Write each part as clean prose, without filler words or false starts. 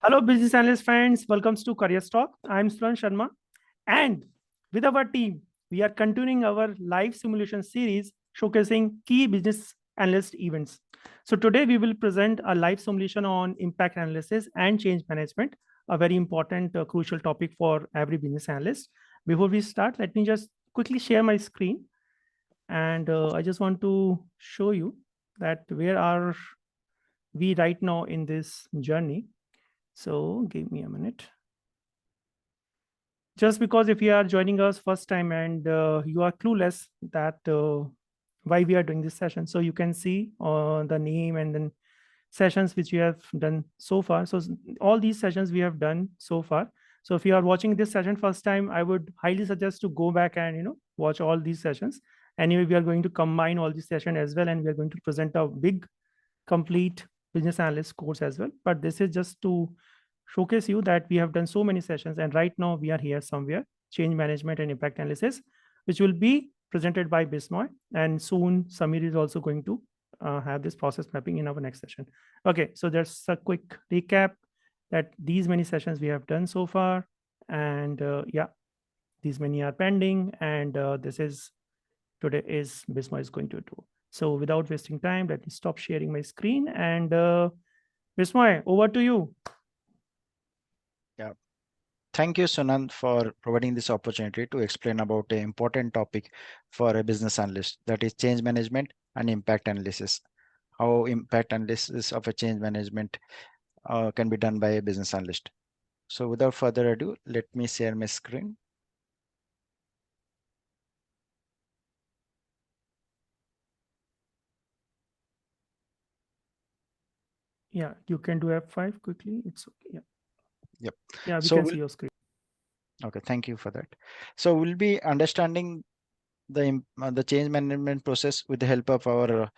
Hello, business analyst friends. Welcome to CareersTalk. I'm Suran Sharma. And with our team, we are continuing our live simulation series showcasing key business analyst events. So today we will present a live simulation on impact analysis and change management, a very important, crucial topic for every business analyst. Before we start, let me just quickly share my screen. And I just want to show you that where are we right now in this journey. So give me a minute. Just because if you are joining us first time and you are clueless that why we are doing this session, so you can see the name and then sessions which we have done so far. So all these sessions we have done so far. So if you are watching this session first time, I would highly suggest to go back and watch all these sessions. Anyway, we are going to combine all these sessions as well, and we are going to present a big complete business analyst course as well. But this is just to showcase you that we have done so many sessions, and right now we are here somewhere, change management and impact analysis, which will be presented by Bismoy, and soon Samir is also going to have this process mapping in our next session. Okay, so there's a quick recap that these many sessions we have done so far, and yeah, these many are pending, and this is today is Bismoy is going to do. So without wasting time, let me stop sharing my screen, and Bismoy, over to you. Yeah. Thank you, Sunand, for providing this opportunity to explain about an important topic for a business analyst, that is change management and impact analysis. How impact analysis of a change management can be done by a business analyst. So without further ado, let me share my screen. Yeah, you can do F5 quickly. It's okay. Yeah. Yep. Yeah, we So can see your screen. okay, thank you for that. So we'll be understanding the change management process with the help of our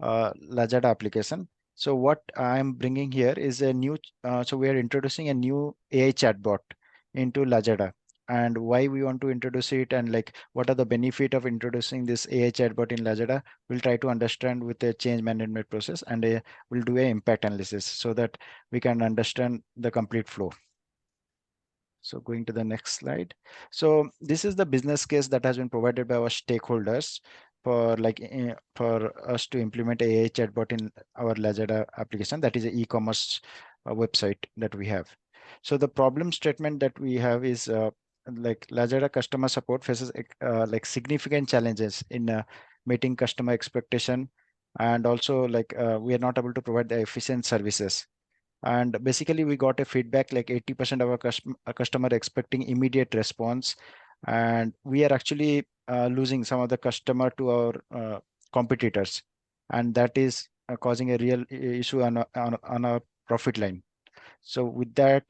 Lazada application. So what I'm bringing here is a new, so we are introducing a new AI chatbot into Lazada, and why we want to introduce it, and like what are the benefit of introducing this AI chatbot in Lazada. We'll try to understand with the change management process, and we'll do a impact analysis so that we can understand the complete flow. So going to the next slide. So this is the business case that has been provided by our stakeholders for for us to implement a AI chatbot in our Lazada application. That is an e-commerce website that we have. So the problem statement that we have is like Lazada customer support faces like significant challenges in meeting customer expectation, and also like we are not able to provide the efficient services. And basically we got a feedback like 80% of our customer expecting immediate response, and we are actually losing some of the customer to our competitors, and that is causing a real issue on our profit line. So with that,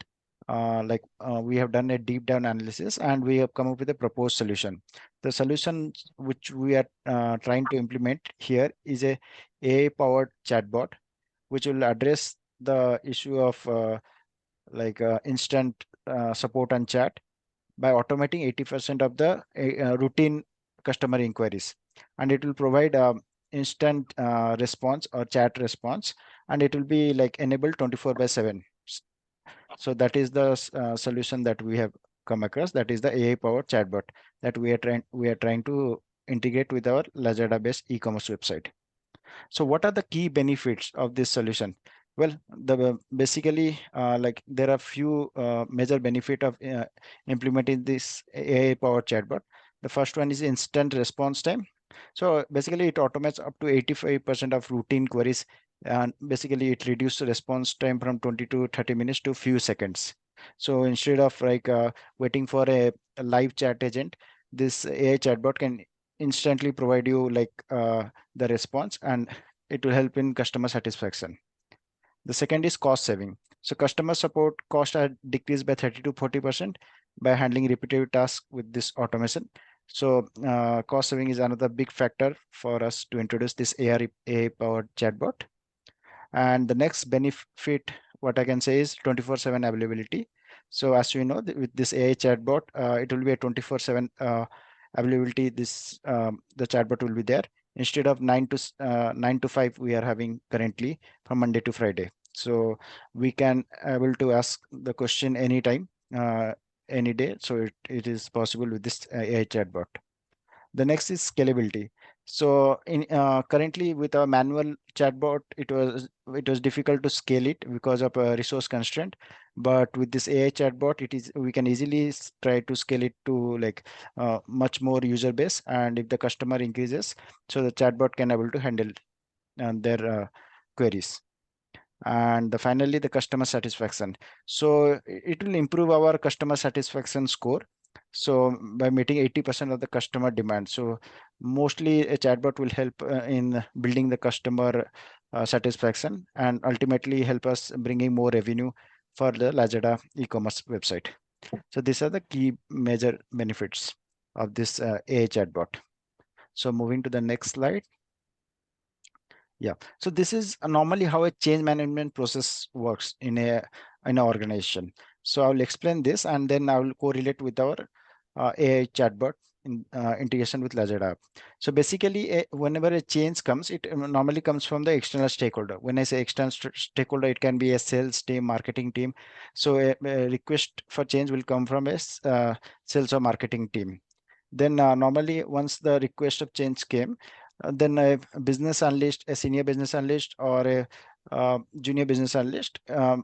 we have done a deep down analysis, and we have come up with a proposed solution. The solution which we are trying to implement here is a AI powered chatbot which will address the issue of instant support and chat by automating 80% of the routine customer inquiries, and it will provide instant response or chat response, and it will be like enabled 24/7. So that is the solution that we have come across, that is the AI powered chatbot that we are trying to integrate with our Lazada based e-commerce website. So what are the key benefits of this solution? Well, basically, like there are few major benefit of implementing this AI-powered chatbot. The first one is instant response time. So basically, it automates up to 85% of routine queries, and basically it reduces response time from 20 to 30 minutes to few seconds. So instead of waiting for a live chat agent, this AI chatbot can instantly provide you the response, and it will help in customer satisfaction. The second is cost saving. So customer support costs are decreased by 30 to 40% by handling repetitive tasks with this automation. So cost saving is another big factor for us to introduce this AI powered chatbot. And the next benefit, what I can say, is 24/7 availability. So as you know, with this AI chatbot, it will be a 24/7 availability. The chatbot will be there instead of 9 to 5 we are having currently from Monday to Friday. So we can able to ask the question anytime, any day. So it is possible with this AI chatbot. The next is scalability. So in currently with a manual chatbot, it was difficult to scale it because of a resource constraint. But with this AI chatbot, we can easily try to scale it to like much more user base. And if the customer increases, so the chatbot can able to handle their queries. And finally, the customer satisfaction. So it will improve our customer satisfaction score, so by meeting 80% of the customer demand. So mostly a chatbot will help in building the customer satisfaction, and ultimately help us bringing more revenue for the Lazada e-commerce website. So these are the key major benefits of this AI chatbot. So moving to the next slide. Yeah, so this is normally how a change management process works in an organization. So I will explain this, and then I will correlate with our AI chatbot in integration with Lazada app. So basically, whenever a change comes, it normally comes from the external stakeholder. When I say external stakeholder, it can be a sales team, marketing team. So a request for change will come from a sales or marketing team. Then normally once the request of change came, then a business analyst, a senior business analyst, or a junior business analyst,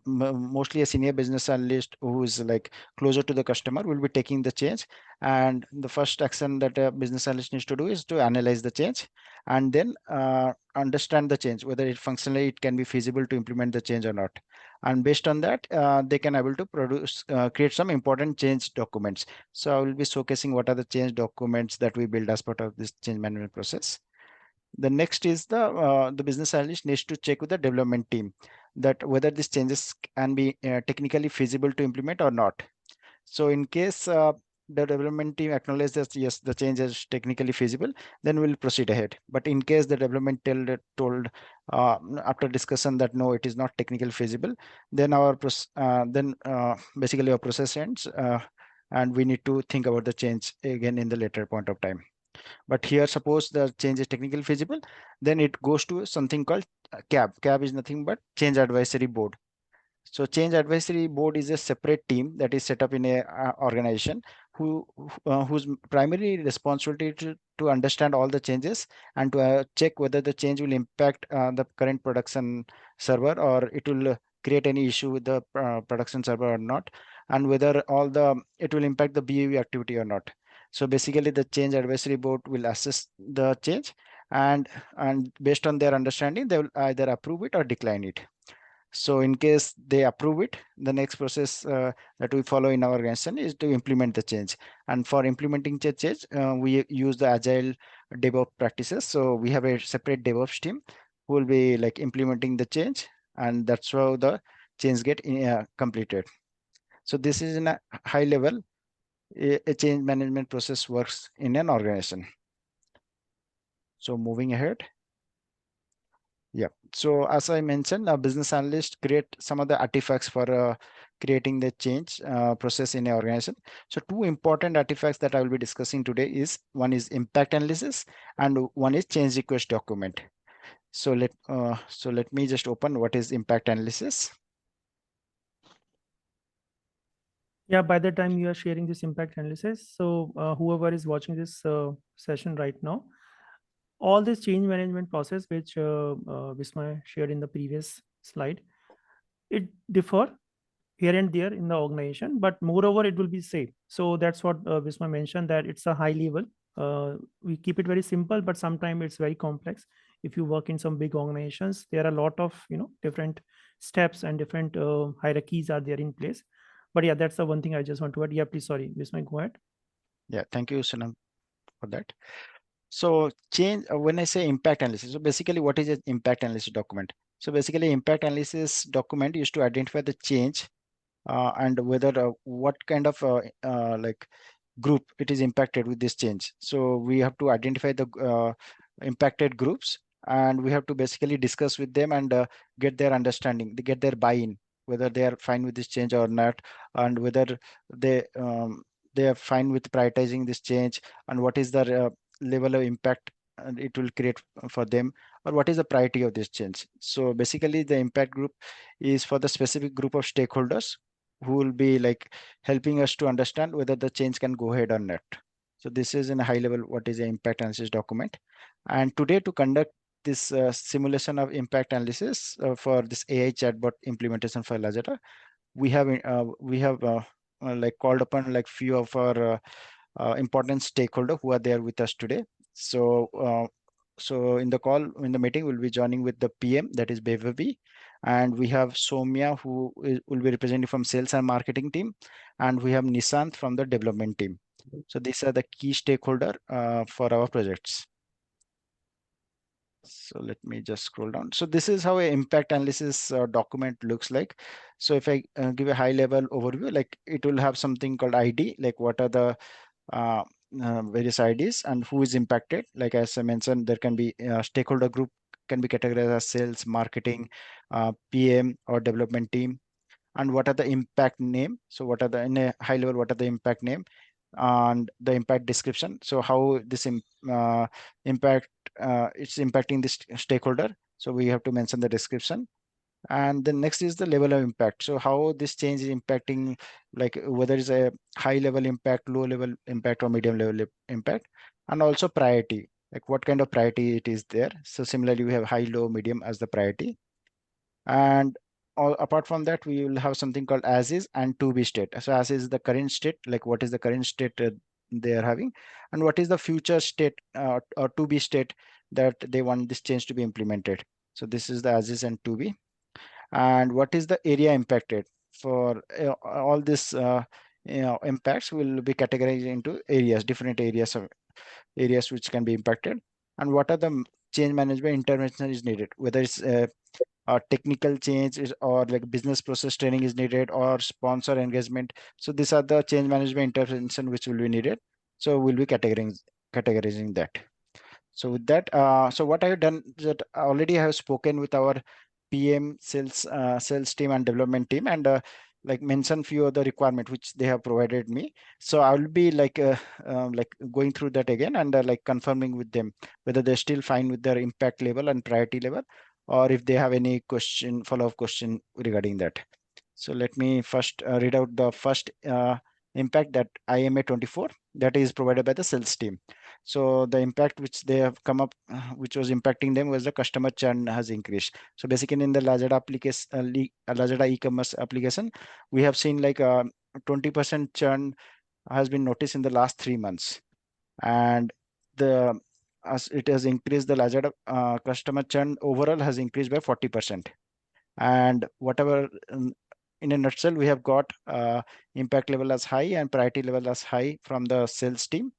mostly a senior business analyst who is like closer to the customer, will be taking the change. And the first action that a business analyst needs to do is to analyze the change, and then understand the change, whether it functionally it can be feasible to implement the change or not. And based on that, they can able to create some important change documents. So I will be showcasing what are the change documents that we build as part of this change management process. The next is the business analyst needs to check with the development team that whether these changes can be technically feasible to implement or not. So in case the development team acknowledges that yes, the change is technically feasible, then we'll proceed ahead. But in case the development told after discussion that no, it is not technically feasible, then basically our process ends, and we need to think about the change again in the later point of time. But here, suppose the change is technically feasible, then it goes to something called CAB. CAB is nothing but Change Advisory Board. So Change Advisory Board is a separate team that is set up in a organization whose primary responsibility to understand all the changes and to check whether the change will impact the current production server, or it will create any issue with the production server or not, and whether it will impact the BAU activity or not. So basically, the Change Advisory Board will assess the change, and based on their understanding, they will either approve it or decline it. So in case they approve it, the next process that we follow in our organization is to implement the change. And for implementing the change, we use the agile DevOps practices. So we have a separate DevOps team who will be like implementing the change, and that's how the change get completed. So this is in a high level, a change management process works in an organization. So moving ahead. Yeah. So as I mentioned, a business analyst create some of the artifacts for creating the change process in an organization. So two important artifacts that I will be discussing today is one is impact analysis and one is change request document. So let me just open what is impact analysis. Yeah, by the time you are sharing this impact analysis, so whoever is watching this session right now, all this change management process which Visma shared in the previous slide, it differ here and there in the organization, but moreover it will be safe. So that's what Visma mentioned, that it's a high level. We keep it very simple, but sometimes it's very complex. If you work in some big organizations, there are a lot of different steps and different hierarchies are there in place. But yeah, that's the one thing I just want to add. Yeah, please, sorry, Visma, go ahead. Yeah, thank you, Sunam, for that. So change when I say impact analysis, so basically what is an impact analysis document? So basically impact analysis document is to identify the change and whether what kind of like group it is impacted with this change. So we have to identify the impacted groups, and we have to basically discuss with them and get their understanding, get their buy-in, whether they are fine with this change or not, and whether they they are fine with prioritizing this change, and what is the level of impact it will create for them, or what is the priority of this change. So basically the impact group is for the specific group of stakeholders who will be like helping us to understand whether the change can go ahead or not. So this is in a high level what is the impact analysis document. And today to conduct this simulation of impact analysis for this AI chatbot implementation for Lazada, we have like called upon like few of our important stakeholder who are there with us today. So in the call, in the meeting, we'll be joining with the PM, that is Bevavi, and we have Somya who will be representing from sales and marketing team, and we have Nishant from the development team. So these are the key stakeholder for our projects. So let me just scroll down. So this is how a impact analysis document looks like. So if I give a high level overview, like it will have something called ID, like what are the uh, various IDs and who is impacted. Like as I mentioned, there can be stakeholder group can be categorized as sales, marketing, PM or development team, and what are the impact name. So what are the, in a high level, what are the impact name and the impact description. So how this impact it's impacting this stakeholder. So we have to mention the description. And the next is the level of impact. So how this change is impacting, like whether it's a high level impact, low level impact, or medium level impact, and also priority, like what kind of priority it is there. So similarly, we have high, low, medium as the priority. And apart from that, we will have something called as is and to be state. So as is the current state, like what is the current state they are having, and what is the future state or to be state that they want this change to be implemented. So this is the as is and to be. And what is the area impacted. For all this impacts will be categorized into areas, different areas of areas which can be impacted, and what are the change management intervention is needed, whether it's technical change or like business process training is needed or sponsor engagement. So these are the change management intervention which will be needed. So we'll be categorizing that. So with that, so what I have done is that I already have spoken with our PM, sales team and development team, and like mention few of the requirement which they have provided me. So I will be like going through that again and like confirming with them whether they're still fine with their impact level and priority level, or if they have any question, follow-up question regarding that. So let me first read out the first impact, that IMA 24, that is provided by the sales team. So the impact which they have come up, which was impacting them, was the customer churn has increased. So basically in the Lazada application, Lazada e-commerce application, we have seen like 20% churn has been noticed in the last 3 months. And the as it has increased, the Lazada customer churn overall has increased by 40%. And whatever in a nutshell, we have got impact level as high and priority level as high from the sales team.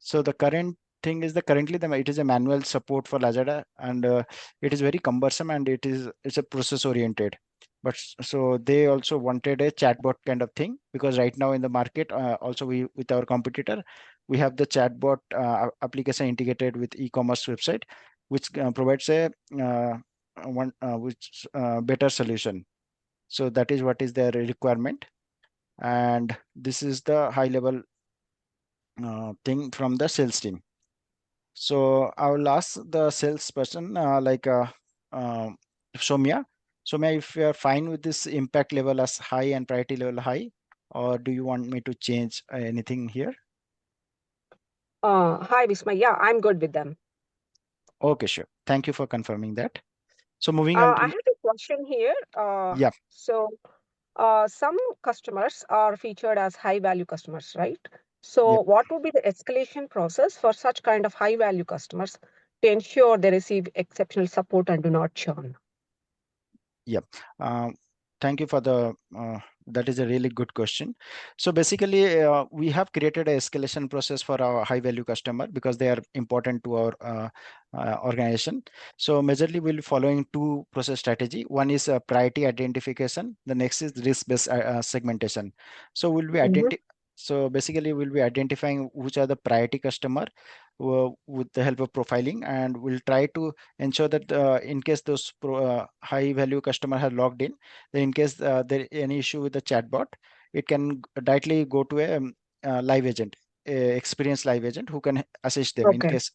So the current thing is that currently it is a manual support for Lazada, and it is very cumbersome, and it's a process oriented. But so they also wanted a chatbot kind of thing, because right now in the market, also we with our competitor, we have the chatbot application integrated with e-commerce website, which provides a better solution. So that is what is their requirement, and this is the high level thing from the sales team. So I will ask the salesperson, Somya. Somya, if you are fine with this impact level as high and priority level high, or do you want me to change anything here? Hi, Visma. Yeah, I'm good with them. Okay, sure. Thank you for confirming that. So moving on I to, have a question here. yeah, Some customers are featured as high value customers, right? So yeah. what would be the escalation process for such kind of high value customers to ensure they receive exceptional support and do not churn? Yeah. Thank you for the, that is a really good question. So basically, we have created an escalation process for our high value customer because they are important to our organization. So majorly we'll be following two process strategy. One is priority identification. The next is risk-based segmentation. So we'll be Mhm. so basically we'll be identifying which are the priority customer with the help of profiling, and we'll try to ensure that in case those high value customer have logged in, then in case there any issue with the chatbot, it can directly go to a live agent. a experienced live agent who can assist them in Okay. case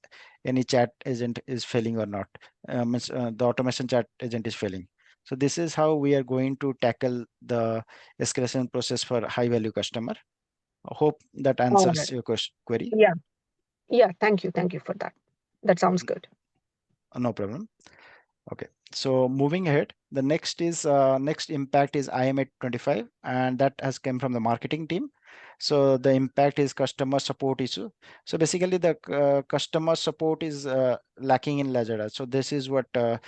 any chat agent is failing or not. The automation chat agent is failing. So this is how we are going to tackle the escalation process for high value customer. I hope that All answers right. your query. Yeah. Yeah. Thank you. Thank you for that. That sounds good. No problem. Okay, so moving ahead, the next impact is IM825, and that has come from the marketing team. So the impact is customer support issue. So basically the customer support is lacking in Lazada. So this is what the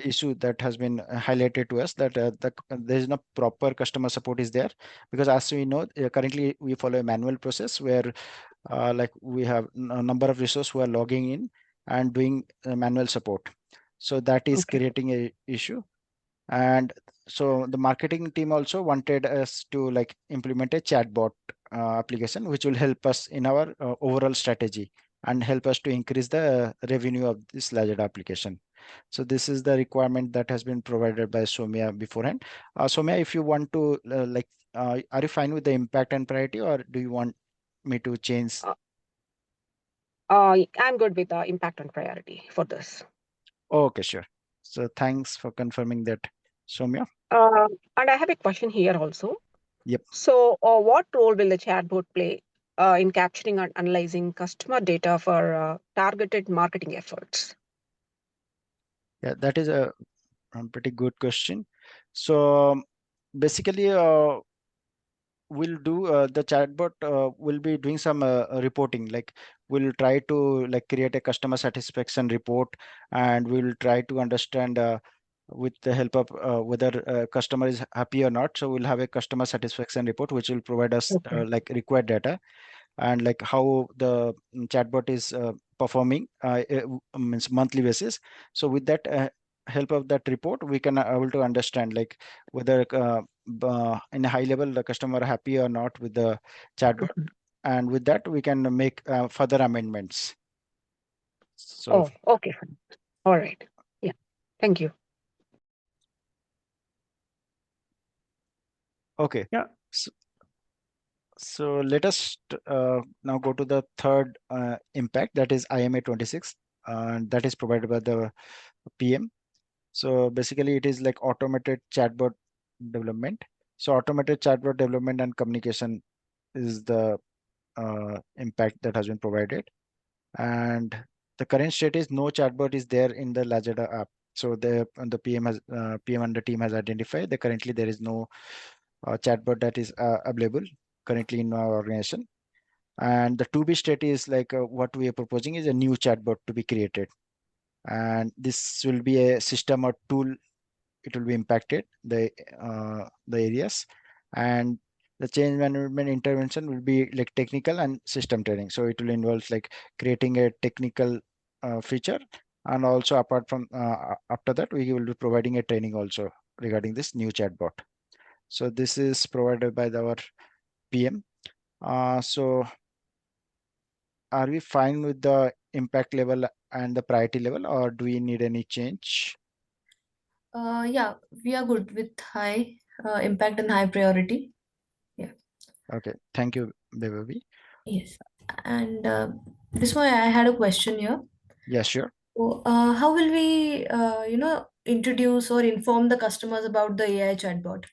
issue that has been highlighted to us, that there is no proper customer support is there, because as we know, currently we follow a manual process where like we have a number of resources who are logging in and doing manual support. So that is Okay. creating a issue. And so the marketing team also wanted us to like implement a chatbot application, which will help us in our overall strategy and help us to increase the revenue of this Lazada application. So this is the requirement that has been provided by Soumya beforehand. Soumya, if you want to are you fine with the impact and priority, or do you want me to change? I'm good with the impact and priority for this. Okay, sure. So thanks for confirming that, Soumya. And I have a question here also. Yep. So, what role will the chatbot play in capturing and analyzing customer data for targeted marketing efforts? Yeah, that is a pretty good question. So basically, we'll do the chatbot will be doing some reporting. Like we'll try to like create a customer satisfaction report, and we'll try to understand with the help of whether customer is happy or not. So we'll have a customer satisfaction report which will provide us Okay. like required data, and like how the chatbot is performing means monthly basis. So with that help of that report, we can able to understand like whether in a high level the customer happy or not with the chatbot, Mhm. and with that we can make further amendments. So Oh, okay. Fine. All right. Yeah. Thank you. okay. Yeah. So let us now go to the third impact, that is IMA26, and that is provided by the PM. So basically it is like automated chatbot development. So automated chatbot development and communication is the impact that has been provided. And the current state is no chatbot is there in the Lazada app. So the PM and the team has identified that currently there is no chatbot that is available currently in our organization. And the to be state is like what we are proposing is a new chatbot to be created, and this will be a system or tool. It will be impacted the areas, and the change management intervention will be like technical and system training. So it will involve like creating a technical feature, and also apart from after that we will be providing a training also regarding this new chatbot. So this is provided by our PM. So are we fine with the impact level and the priority level, or do we need any change? Yeah, we are good with high impact and high priority. Yeah. Okay, thank you, Bebavi. Yes. And this one, I had a question here. Yeah, sure. So, how will we, introduce or inform the customers about the AI chatbot?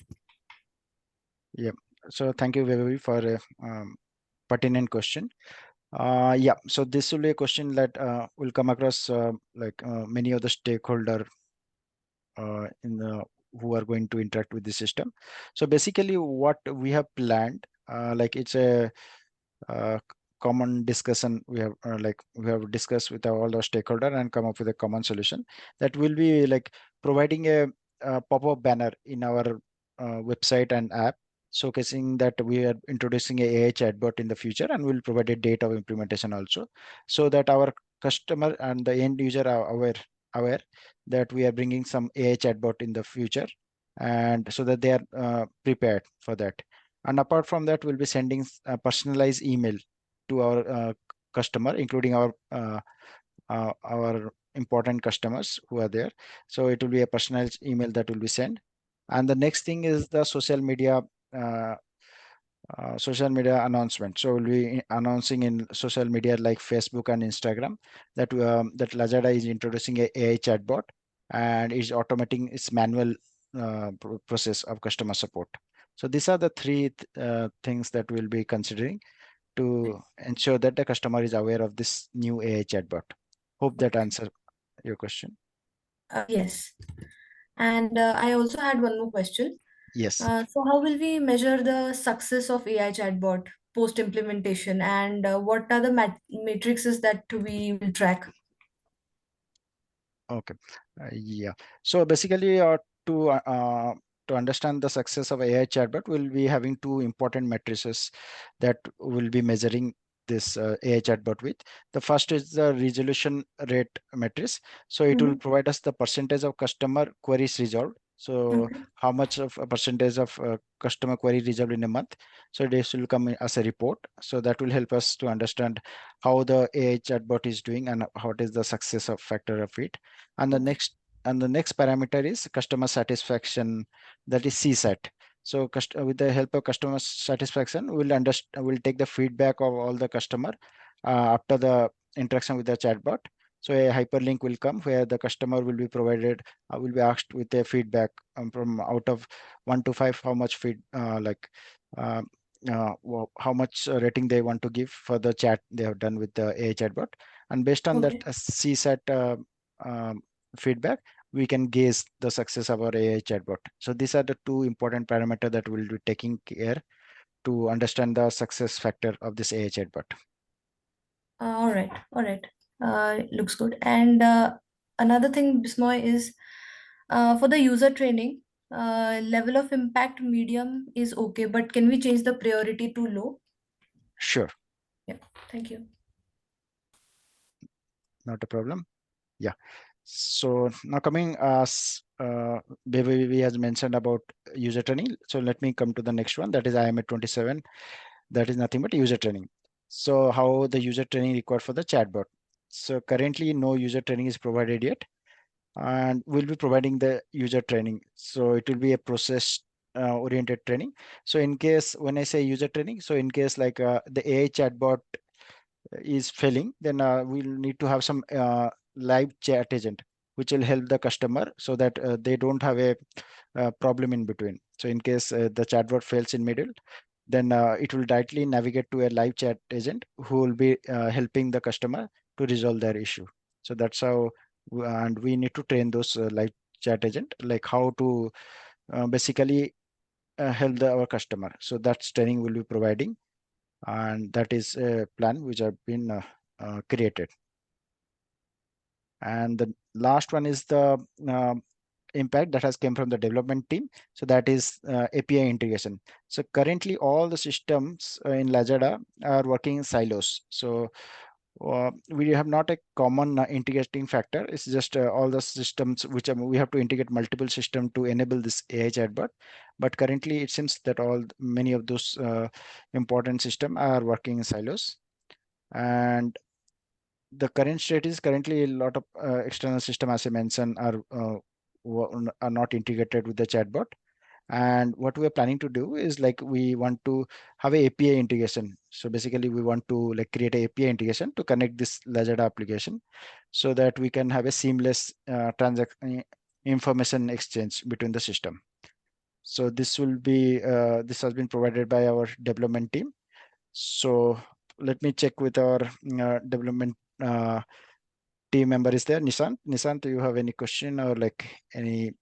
Yeah. So thank you, Bebavi, for a pertinent question. Yeah, so this will be a question that will come across many of the stakeholder in the who are going to interact with the system. So basically, what we have planned, like it's a uh, common discussion we have discussed with all the stakeholder and come up with a common solution, that will be like providing a pop-up banner in our website and app showcasing that we are introducing a AI chatbot in the future, and we'll provide a date of implementation also, so that our customer and the end user are aware that we are bringing some AI chatbot in the future, and so that they are prepared for that. And apart from that, we'll be sending a personalized email to our customer, including our important customers who are there. So it will be a personalized email that will be sent. And the next thing is the social media uh, social media announcement. So we'll be announcing in social media like Facebook and Instagram that that Lazada is introducing a AI chatbot and is automating its manual process of customer support. So these are the three things that we'll be considering to ensure that the customer is aware of this new AI chatbot. Hope that answers your question. Yes. And I also had one more question. Yes. So how will we measure the success of AI chatbot post implementation, and what are the matrices that we will track? Okay. Yeah. So basically, to understand the success of AI chatbot, we'll be having two important matrices that will be measuring this AI chatbot with. The first is the resolution rate matrix. So it will provide us the percentage of customer queries resolved. So Okay. how much of a percentage of customer query resolved in a month. So this will come in as a report. So that will help us to understand how the AI chatbot is doing and what is the success of factor of it. And the Okay. next parameter is customer satisfaction, that is CSAT. So with the help of customer satisfaction, we'll take the feedback of all the customer after the interaction with the chatbot. So a hyperlink will come where the customer will be provided, will be asked with a feedback from out of 1 to 5, how much uh, how much rating they want to give for the chat they have done with the AI chatbot. And based on that Okay. CSAT feedback, we can gauge the success of our AI chatbot. So these are the two important parameters that we'll be taking care to understand the success factor of this AI chatbot. All right. All right. Looks good. And another thing, Bismoy, is for the user training, level of impact medium is okay, but can we change the priority to low? Sure. Yeah. Thank you. Not a problem. Yeah. So now coming as Baby has mentioned about user training. So let me come to the next one. That is IMA 27. That is nothing but user training. So how the user training required for the chatbot. So currently no user training is provided yet, and we'll be providing the user training. So it will be a process oriented training. So in case when I say user training, so in case like the AI chatbot is failing, then we'll need to have some live chat agent which will help the customer so that they don't have a problem in between. So in case the chatbot fails in middle, then it will directly navigate to a live chat agent who will be helping the customer to resolve their issue. So that's how, and we need to train those live chat agent, like how to basically help our customer. So that's training we'll be providing, and that is a plan which have been created. And the last one is the impact that has came from the development team. So that is API integration. So currently all the systems in Lazada are working in silos. So we have not a common integrating factor. It's just all the systems which we have to integrate multiple systems to enable this AI chatbot. But currently it seems that many of those important systems are working in silos. And the current state is currently a lot of external system, as I mentioned, are not integrated with the chatbot. And what we are planning to do is like we want to have a API integration. So basically we want to like create a API integration to connect this Lazada application so that we can have a seamless transaction information exchange between the system. So this will be this has been provided by our development team. So let me check with our development team member is there. Nishant, do you have any question or like any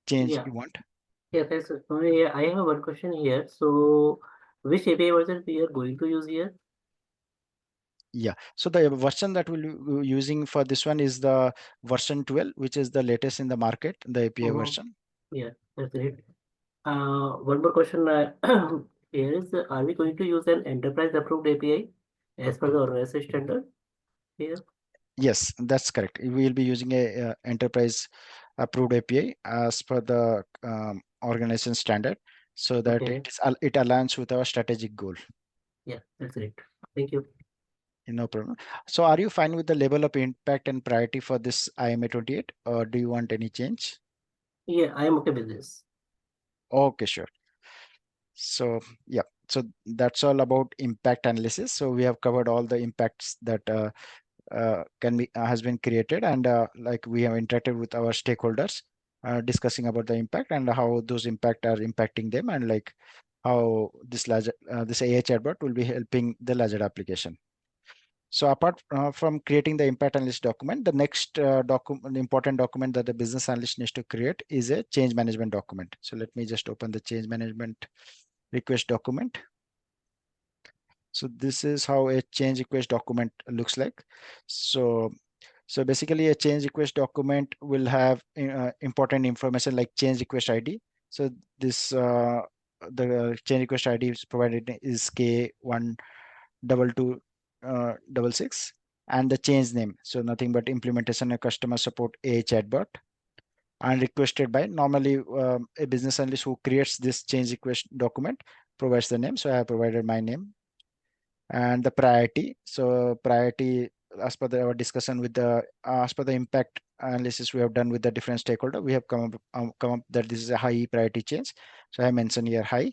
change Yeah. you want? Yeah, thanks. Yeah, I have one question here. So, which API version we are going to use here? Yeah, so the version that we'll be using for this one is the version 12, which is the latest in the market, the API version. Yeah, that's great. One more question here is, are we going to use an enterprise approved API as per the organization standard here? Yes, that's correct. We will be using a enterprise approved API as per the organization standard, so that Okay. it aligns with our strategic goal. Yeah, that's great. Thank you. No problem. So are you fine with the level of impact and priority for this IMA 28, or do you want any change? Yeah, I am okay with this. Okay, sure. So yeah, so that's all about impact analysis. So we have covered all the impacts that has been created, and like we have interacted with our stakeholders, discussing about the impact and how those impact are impacting them, and like how this this AI chatbot will be helping the Lazada application. So apart from creating the impact analyst document, the next important document that the business analyst needs to create is a change management document. So let me just open the change management request document. So this is how a change request document looks like. So basically a change request document will have important information like change request ID. So this the change request ID is provided is K122266, and the change name. So nothing but implementation and customer support AI chatbot, and requested by normally a business analyst who creates this change request document provides the name. So I have provided my name, and the priority. So priority, as per our discussion with the as per the impact analysis we have done with the different stakeholder, we have come up that this is a high priority change. So I mentioned here high,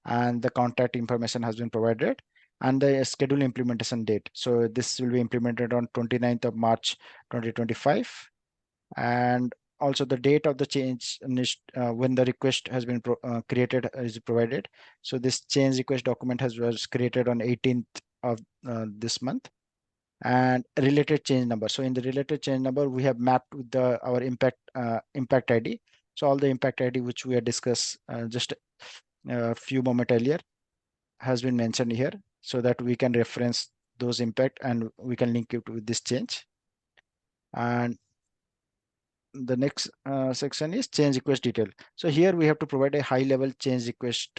and the contact information has been provided, and the schedule implementation date. So this will be implemented on 29th of March 2025, and also the date of the change when the request has been created is provided. So this change request document was created on 18th of this month, and related change number. So in the related change number, we have mapped with our impact ID. So all the impact ID which we had discussed just a few moments earlier has been mentioned here, so that we can reference those impact and we can link it with this change. And the next section is change request detail. So here we have to provide a high level change request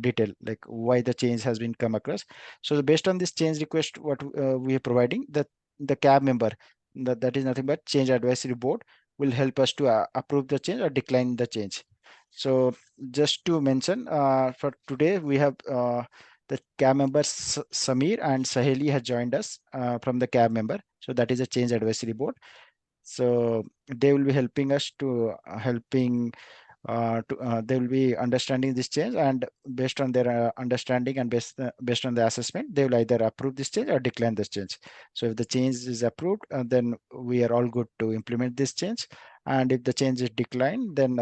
detail, like why the change has been come across. So based on this change request, what we are providing, the CAB member, that is nothing but change advisory board, will help us to approve the change or decline the change. So just to mention, for today we have the CAB members Samir and Saheli has joined us from the CAB member. So that is a change advisory board. So they will be helping us to they will be understanding this change, and based on their understanding and based on the assessment, they will either approve this change or decline this change. So if the change is approved, then we are all good to implement this change, and if the change is declined, then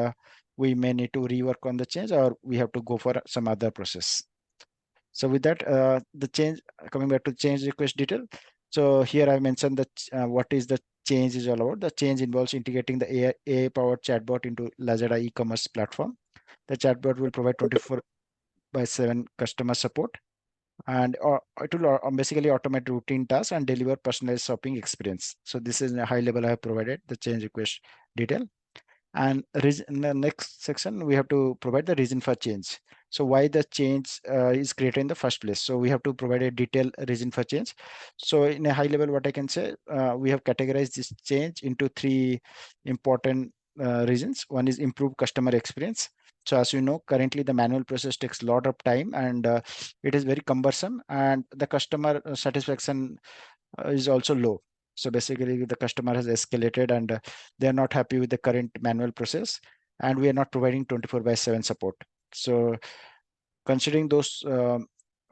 we may need to rework on the change, or we have to go for some other process. So with that, the change, coming back to change request detail. So here I mentioned that what is the change is all about. The change involves integrating the AI-powered chatbot into Lazada e-commerce platform. The chatbot will provide 24/7 customer support, and it will basically automate routine tasks and deliver personalized shopping experience. So this is a high level I have provided the change request detail. And in the next section, we have to provide the reason for change. So why the change is created in the first place. So we have to provide a detailed reason for change. So in a high level, what I can say, we have categorized this change into three important reasons. One is improve customer experience. So as you know, currently the manual process takes a lot of time, and it is very cumbersome, and the customer satisfaction is also low. So basically the customer has escalated, and they are not happy with the current manual process, and we are not providing 24/7 support. So considering those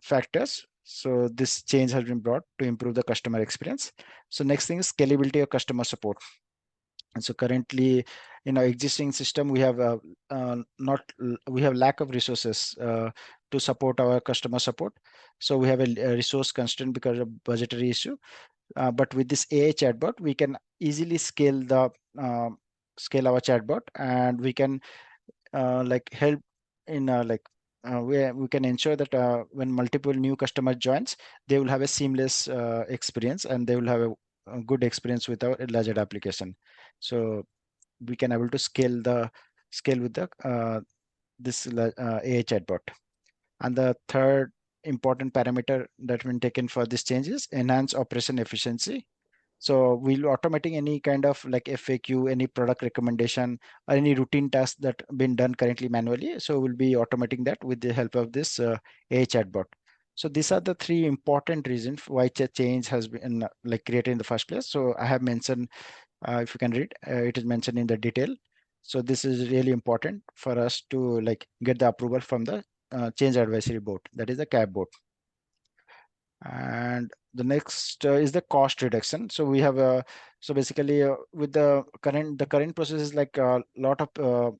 factors, so this change has been brought to improve the customer experience. So next thing is scalability of customer support. And so currently in our existing system, we have we have lack of resources to support our customer support. So we have a resource constraint because of budgetary issue. But with this AI chatbot, we can easily scale our chatbot, and we can like help in we can ensure that when multiple new customers joins, they will have a seamless experience, and they will have a good experience with our Lazada application. So we can able to scale with the this AI chatbot. And the third important parameter that been taken for this change is enhance operation efficiency. So we'll automating any kind of like FAQ, any product recommendation, or any routine task that been done currently manually. So we'll be automating that with the help of this AI chatbot. So these are the three important reasons why change has been like created in the first place. So I have mentioned, if you can read, it is mentioned in the detail. So this is really important for us to like get the approval from the change advisory bot, that is the CAB bot. And the next is the cost reduction. So we have so basically with the current process is like a lot of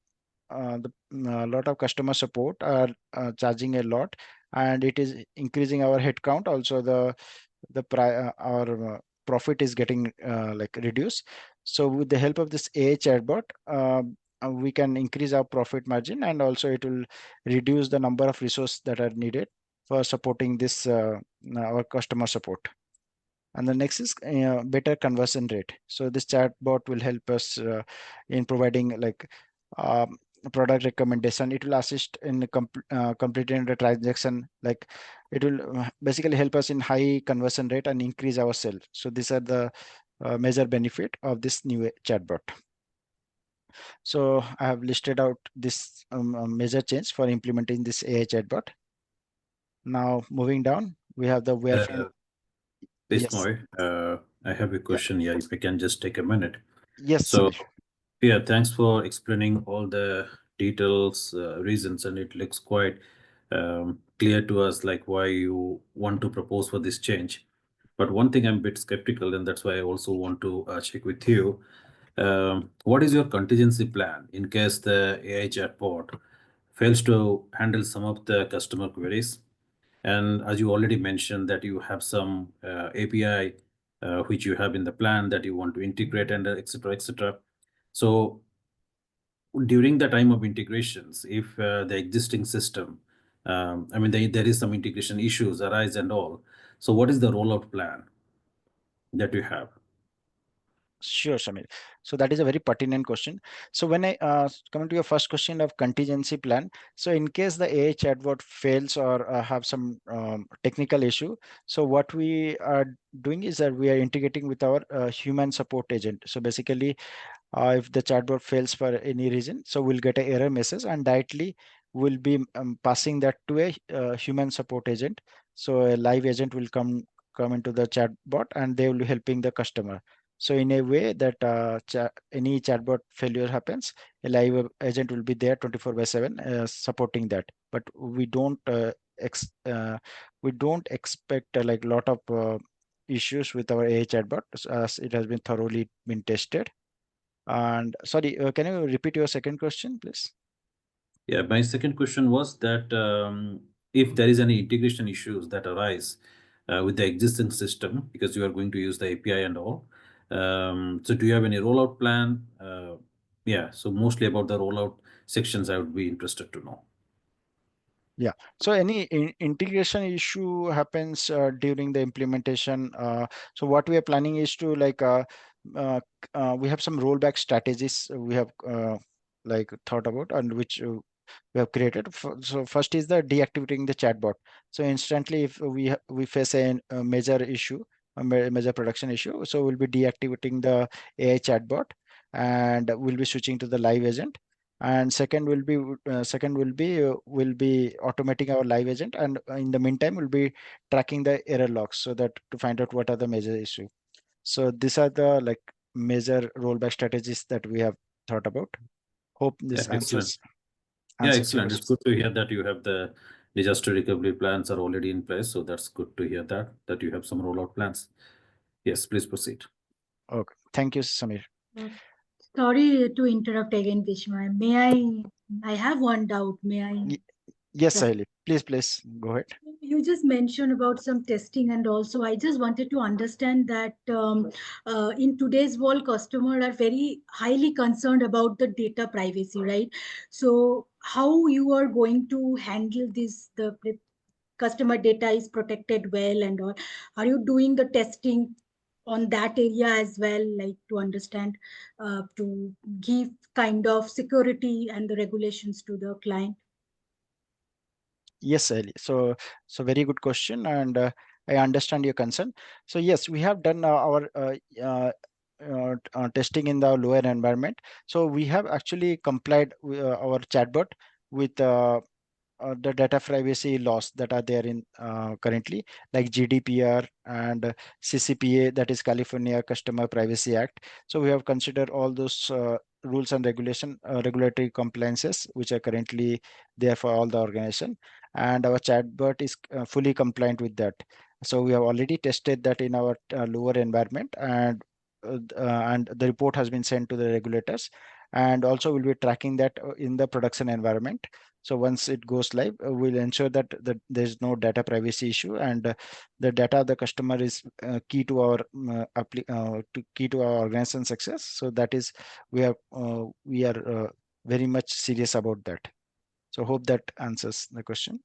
customer support are charging a lot, and it is increasing our headcount. Also our profit is getting like reduced. So with the help of this AI chatbot, we can increase our profit margin, and also it will reduce the number of resources that are needed for supporting this our customer support. And the next is better conversion rate. So this chatbot will help us in providing like product recommendation. It will assist in completing the transaction. Like it will basically help us in high conversion rate and increase our sales. So these are the major benefit of this new chatbot. So I have listed out this major change for implementing this AI chatbot. Now moving down, we have the wireframe. Yes. Bismoy, I have a Yeah. question here, if I can just take a minute. Yes. So, Samir. yeah, thanks for explaining all the details, reasons, and it looks quite clear to us, like why you want to propose for this change. But one thing I'm a bit skeptical, and that's why I also want to check with you. What is your contingency plan in case the AI chatbot fails to handle some of the customer queries? And as you already mentioned that you have some API which you have in the plan that you want to integrate, and etc. etc. So during the time of integrations, if the existing system, I mean, there is some integration issues arise and all. So what is the rollout plan that you have? Sure, Samir. So that is a very pertinent question. So when I coming to your first question of contingency plan, so in case the AI chatbot fails or have some technical issue, so what we are doing is that we are integrating with our human support agent. So basically, if the chatbot fails for any reason, so we'll get an error message, and directly we'll be passing that to a human support agent. So a live agent will come into the chatbot, and they will be helping the customer. So in a way that any chatbot failure happens, a live agent will be there 24/7 supporting that. But we don't expect like a lot of issues with our AI chatbot, as it has been thoroughly been tested. And sorry, can you repeat your second question, please? Yeah, my second question was that if there is any integration issues that arise with the existing system, because you are going to use the API and all, so do you have any rollout plan? Yeah, so mostly about the rollout sections, I would be interested to know. Yeah. So any integration issue happens during the implementation. So what we are planning is to like we have some rollback strategies we have like thought about, and which we have created. So first is the deactivating the chatbot. So instantly, if we face a major issue, a major production issue, so we'll be deactivating the AI chatbot, and we'll be switching to the live agent. And second will be will be automating our live agent, and in the meantime we'll be tracking the error logs, so that to find out what are the major issue. So these are the like major rollback strategies that we have thought about. Hope Yeah, this excellent. answers your Excellent. It's questions. good to hear that you have the disaster recovery plans are already in place. So that's good to hear that you have some rollout plans. Yes, please proceed. Okay, thank you, Samir. Sorry to interrupt again, Bismoy. I have one doubt. May I? Yes, Yeah. Sahili, please go ahead. You just mentioned about some testing, and also I just wanted to understand that in today's world, customers are very highly concerned about the data privacy, right? So how you are going to handle this, customer data is protected well and all? Are you doing the testing on that area as well, like to understand, to give kind of security and the regulations to the client? Yes, Sahili. So very good question, and I understand your concern. So yes, we have done our testing in the lower environment. So we have actually complied with our chatbot with the data privacy laws that are there in currently, like GDPR and CCPA, that is California Customer Privacy Act. So we have considered all those rules and regulatory compliances which are currently there for all the organization, and our chatbot is fully compliant with that. So we have already tested that in our lower environment, and the report has been sent to the regulators, and also we'll be tracking that in the production environment. So once it goes live, we'll ensure that there's no data privacy issue, and the data of the customer is key to our key to our organization success. So that is we are very much serious about that. So hope that answers the question.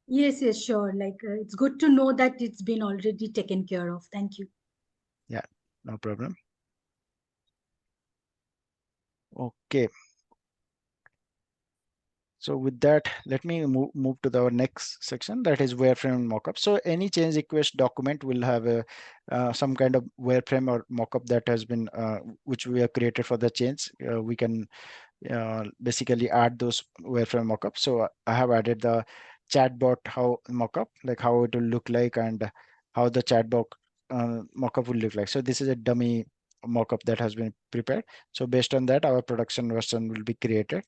Yes, yes, sure. Like it's good to know that it's been already taken care of. Thank you. Yeah, no problem. Okay. So with that, let me move to our next section, that is wireframe mockup. So any change request document will have a some kind of wireframe or mockup that has been which we have created for the change. We can basically add those wireframe mockups. So I have added the chatbot mockup, like how it will look like and how the chatbot mockup will look like. So this is a dummy mockup that has been prepared. So based on that, our production version will be created.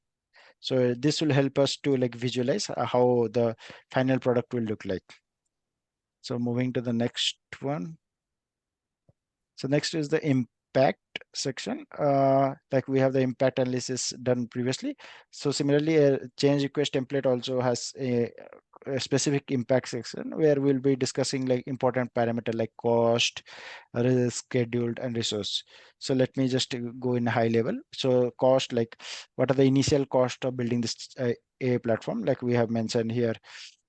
So this will help us to like visualize how the final product will look like. So moving to the next one. So next is the impact section. Like we have the impact analysis done previously. So similarly, a change request template also has a specific impact section where we'll be discussing like important parameter like cost, risk, scheduled, and resource. So let me just go in high level. So cost, like what are the initial cost of building this a platform? Like we have mentioned here,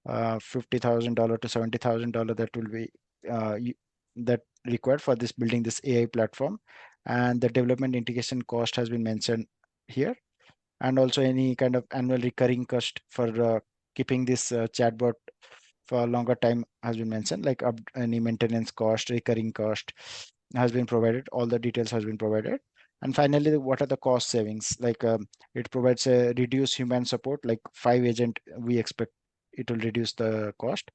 $50,000 to $70,000 that will be that required for this building this AI platform, and the development integration cost has been mentioned here, and also any kind of annual recurring cost for keeping this chatbot for a longer time has been mentioned, like any maintenance cost, recurring cost has been provided. All the details has been provided. And finally, what are the cost savings? Like it provides a reduced human support, like 5 agent, we expect it will reduce the cost.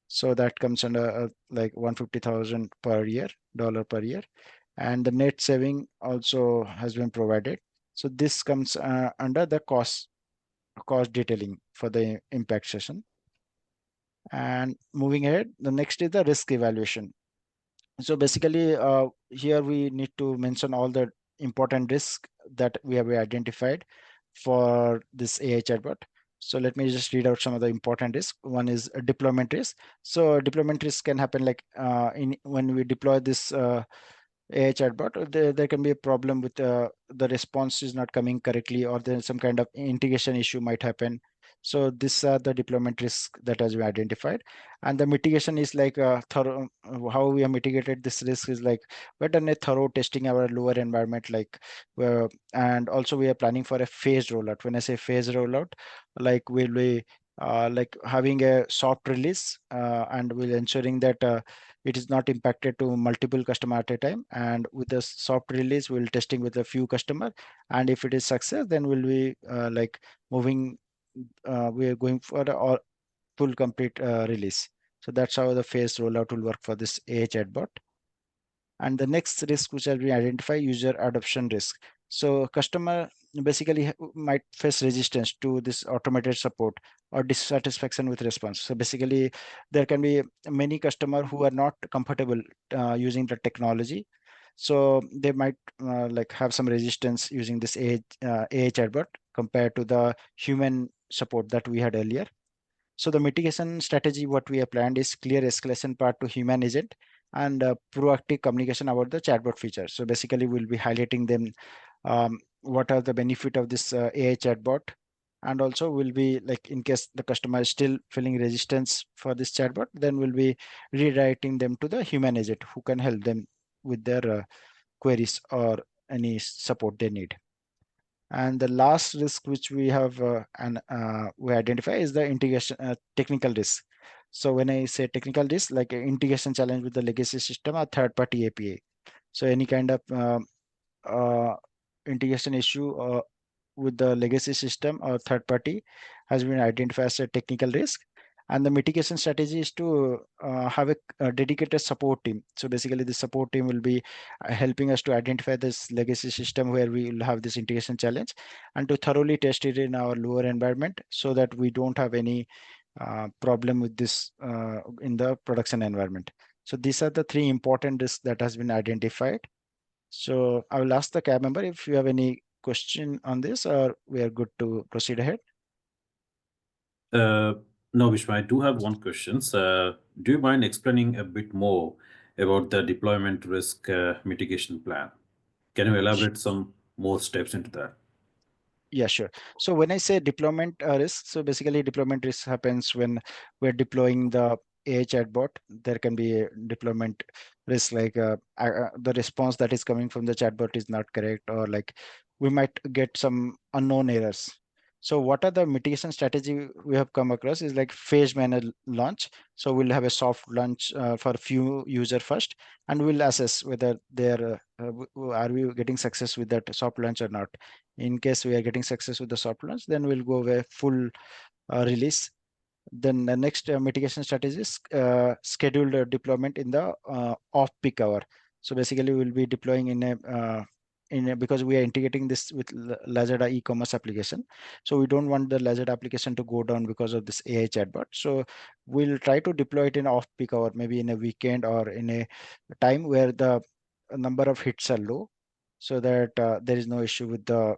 So that comes under like 150,000 per year, dollar per year. And the net saving also has been provided. So this comes under the cost detailing for the impact session. And moving ahead, the next is the risk evaluation. So basically here we need to mention all the important risks that we have identified for this AI chatbot. So let me just read out some of the important risks. One is a deployment risk. So deployment risk can happen like when we deploy this AI chatbot, there can be a problem with the response is not coming correctly, or there's some kind of integration issue might happen. So these are the deployment risks that has been identified. And the mitigation is like thorough, how we have mitigated this risk is like we've done a thorough testing our lower environment, like and also we are planning for a phased rollout. When I say phased rollout, like we'll be like having a soft release and we'll ensuring that it is not impacted to multiple customer at a time. And with the soft release, we'll testing with a few customer. And if it is success, then we'll be like moving, we are going for a full complete release. So that's how the phased rollout will work for this AI chatbot. And the next risk which has been identified, user adoption risk. So customer basically might face resistance to this automated support or dissatisfaction with response. So basically there can be many customers who are not comfortable using the technology. So they might like have some resistance using this AI chatbot compared to the human support that we had earlier. So the mitigation strategy, what we have planned is clear escalation part to human agent and proactive communication about the chatbot feature. So basically we'll be highlighting them what are the benefit of this AI chatbot. And also we'll be like, in case the customer is still feeling resistance for this chatbot, then we'll be redirecting them to the human agent who can help them with their queries or any support they need. And the last risk which we have we identify is the integration technical risk. So when I say technical risk, like integration challenge with the legacy system or third-party API. So any kind of integration issue with the legacy system or third party has been identified as a technical risk. And the mitigation strategy is to have a dedicated support team. So basically the support team will be helping us to identify this legacy system where we will have this integration challenge, and to thoroughly test it in our lower environment so that we don't have any problem with this in the production environment. So these are the 3 important risks that has been identified. So I will ask the cab member if you have any question on this, or we are good to proceed ahead. No, Vishma, I do have one question. Do you mind explaining a bit more about the deployment risk mitigation plan? Can you elaborate some more steps into that? Yeah, sure. So when I say deployment risk, so basically deployment risk happens when we're deploying the AI chatbot. There can be a deployment risk, like the response that is coming from the chatbot is not correct, or like we might get some unknown errors. So what are the mitigation strategy we have come across is like phase manner launch. So we'll have a soft launch for a few user first, and we'll assess whether they're are we getting success with that soft launch or not. In case we are getting success with the soft launch, then we'll go with full release. Then the next mitigation strategy is scheduled deployment in the off-peak hour. So basically, we'll be deploying in a because we are integrating this with Lazada e-commerce application. So we don't want the Lazada application to go down because of this AI chatbot. So we'll try to deploy it in off-peak hour, maybe in a weekend or in a time where the number of hits are low, so that there is no issue with the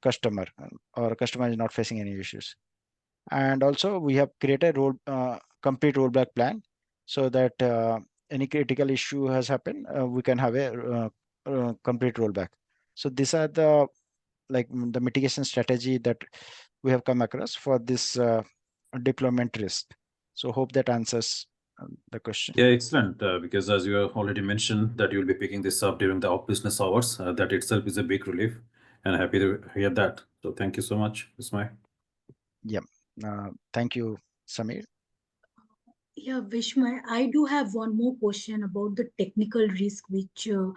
customer, or customer is not facing any issues. And also we have created complete rollback plan, so that any critical issue has happened, we can have a complete rollback. So these are the the mitigation strategy that we have come across for this deployment risk. So hope that answers the question. Yeah, excellent. Because as you have already mentioned that you'll be picking this up during the off business hours, that itself is a big relief, and happy to hear that. So thank you so much, Ismail. Yeah, thank you, Samir. Yeah, Vishma, I do have one more question about the technical risk which you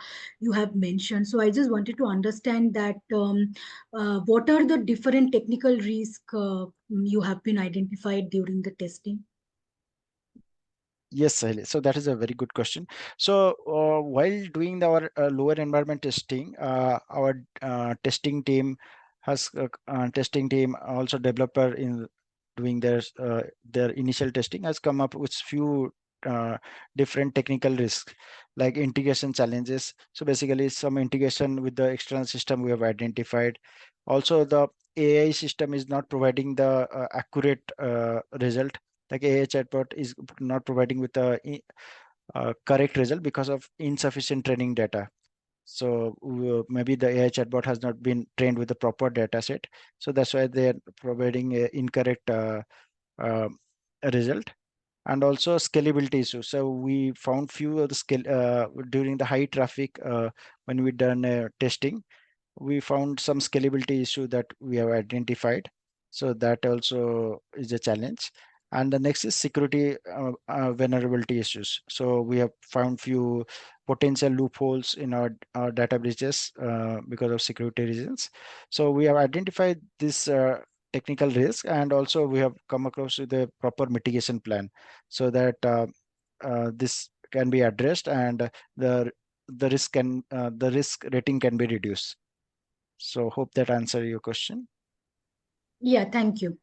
have mentioned. So I just wanted to understand that what are the different technical risk you have been identified during the testing? Yes, Sahili. So that is a very good question. So while doing our lower environment testing, our testing team also developer in doing their initial testing has come up with few different technical risks, like integration challenges. So basically some integration with the external system we have identified. Also the AI system is not providing the accurate result, like AI chatbot is not providing with a correct result because of insufficient training data. So maybe the AI chatbot has not been trained with the proper data set. So that's why they are providing a incorrect result. And also scalability issues. So we found few of the scale during the high traffic when we done testing, we found some scalability issue that we have identified. So that also is a challenge. And the next is security vulnerability issues. So we have found few potential loopholes in our data breaches because of security reasons. So we have identified this technical risk, and also we have come across with a proper mitigation plan so that this can be addressed, and the risk rating can be reduced. So hope that answer your question. Yeah, thank you.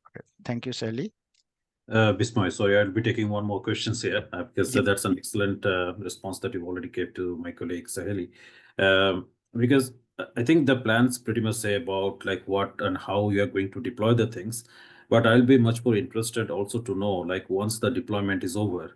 Okay. Thank you, Sally. Bismoy, sorry, I'll be taking one more question here because Yep. that's an excellent response that you've already gave to my colleague Saheli. Because I think the plans pretty much say about like what and how you are going to deploy the things, but I'll be much more interested also to know, like once the deployment is over,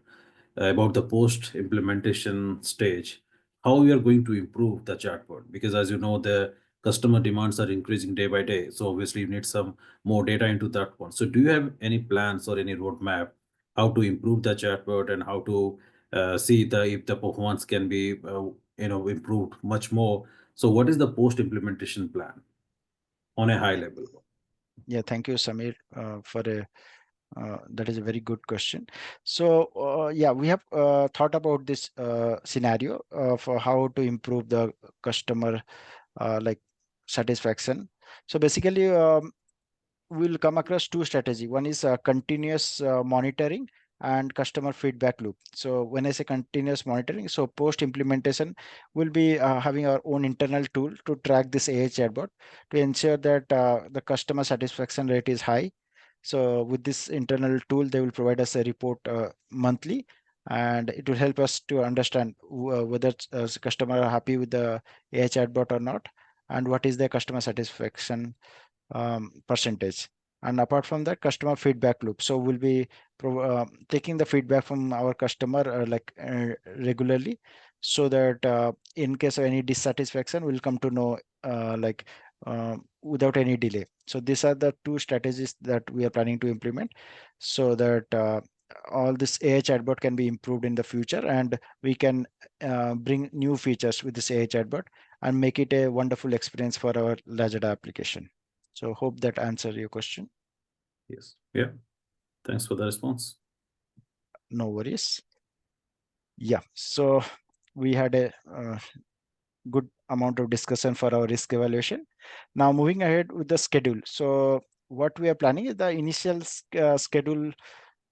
about the post implementation stage, how we are going to improve the chatbot, because as you know the customer demands are increasing day by day, so obviously you need some more data into that one. So do you have any plans or any roadmap how to improve the chatbot and how to see if the performance can be improved much more? So what is the post implementation plan on a high level? Yeah, thank you, Samir, for a that is a very good question. So yeah, we have thought about this scenario for how to improve the customer like satisfaction. So basically, we'll come across two strategies. One is continuous monitoring and customer feedback loop. So when I say continuous monitoring, so post implementation, we'll be having our own internal tool to track this AI chatbot to ensure that the customer satisfaction rate is high. So with this internal tool, they will provide us a report monthly, and it will help us to understand whether customer are happy with the AI chatbot or not, and what is their customer satisfaction percentage. And apart from that, customer feedback loop. So we'll be taking the feedback from our customer regularly, so that in case of any dissatisfaction, we'll come to know without any delay. So these are the two strategies that we are planning to implement, so that all this AI chatbot can be improved in the future, and we can bring new features with this AI chatbot and make it a wonderful experience for our Lazada application. So hope that answered your question. Yes. Yeah. Thanks for the response. No worries. Yeah. So we had a good amount of discussion for our risk evaluation. Now moving ahead with the schedule. So what we are planning is the initial schedule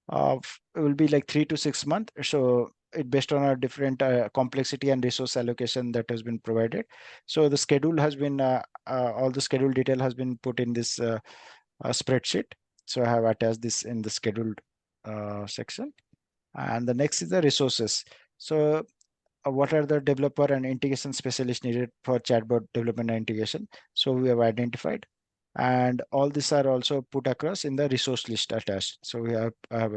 will be like 3 to 6 months. So it based on a different complexity and resource allocation that has been provided. So the schedule has been all the schedule detail has been put in this spreadsheet. So I have attached this in the scheduled section. And the next is the resources. So what are the developer and integration specialists needed for chatbot development and integration? So we have identified, and all these are also put across in the resource list attached. So I have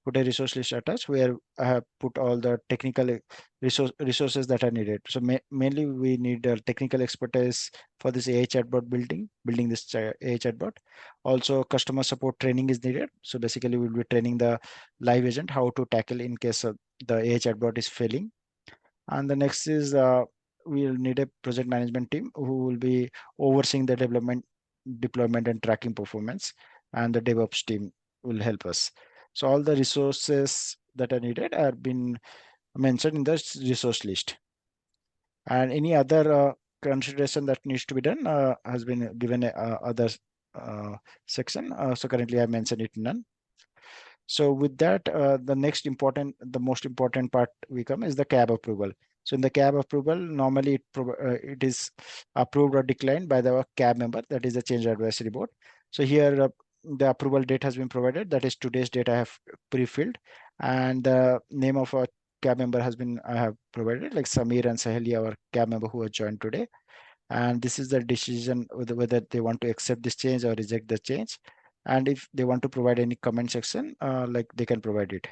put a resource list attached where I have put all the technical resources that are needed. So mainly we need technical expertise for this AI chatbot building this AI chatbot. Also customer support training is needed. So basically we'll be training the live agent how to tackle in case the AI chatbot is failing. And the next is we'll need a project management team who will be overseeing the development, deployment, and tracking performance, and the DevOps team will help us. So all the resources that are needed have been mentioned in the resource list. And any other consideration that needs to be done has been given other section. So currently I mentioned it none. So with that, the most important part we come is the CAB approval. So in the CAB approval, normally it is approved or declined by the CAB member, that is the Change Advisory Board. So here the approval date has been provided, that is today's date I have pre-filled, and the name of a CAB member I have provided, like Samir and Saheli, our CAB member who have joined today. And this is the decision whether they want to accept this change or reject the change. And if they want to provide any comment section, like they can provide it.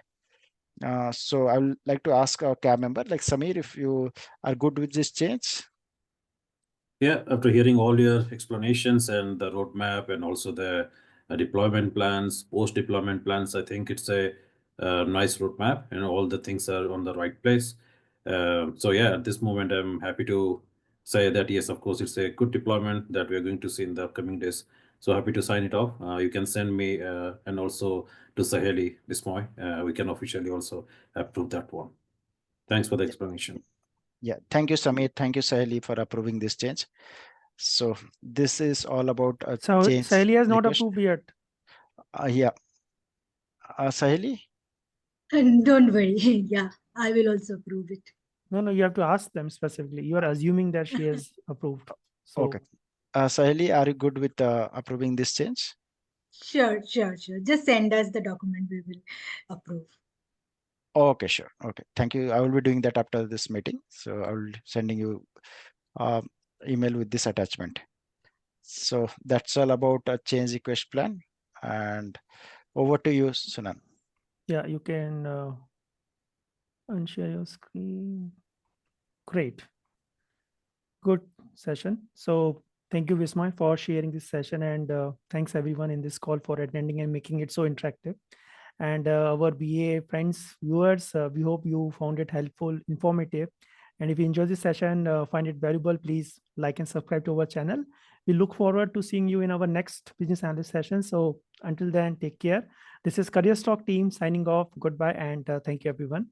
So I would like to ask our CAB member, like Samir, if you are good with this change. Yeah, after hearing all your explanations and the roadmap and also the deployment plans, post-deployment plans, I think it's a nice roadmap and all the things are on the right place. So yeah, at this moment, I'm happy to say that yes, of course, it's a good deployment that we're going to see in the upcoming days. So happy to sign it off. You can send me and also to Saheli Bismoy. We can officially also approve that one. Thanks for the explanation. Yeah, thank you, Samir. Thank you, Saheli, for approving this change. So this is all about a So change. Saheli has not request. approved yet. Yeah. Saheli? Don't worry. Yeah, I will also approve it. No, you have to ask them specifically. You are assuming that she has approved. So Okay. Saheli, are you good with approving this change? Sure. Just send us the document, we will approve. Okay, sure. Okay, thank you. I will be doing that after this meeting. So I will be sending you email with this attachment. So that's all about a change request plan. And over to you, Sunan. yeah, you can unshare your screen. Great. Good session. So thank you, Vismay, for sharing this session, and thanks everyone in this call for attending and making it so interactive. And our BA friends, viewers, we hope you found it helpful, informative. And if you enjoy this session, find it valuable, please like and subscribe to our channel. We look forward to seeing you in our next business analyst session. So until then, take care. This is CareersTalk team signing off. Goodbye, and thank you, everyone.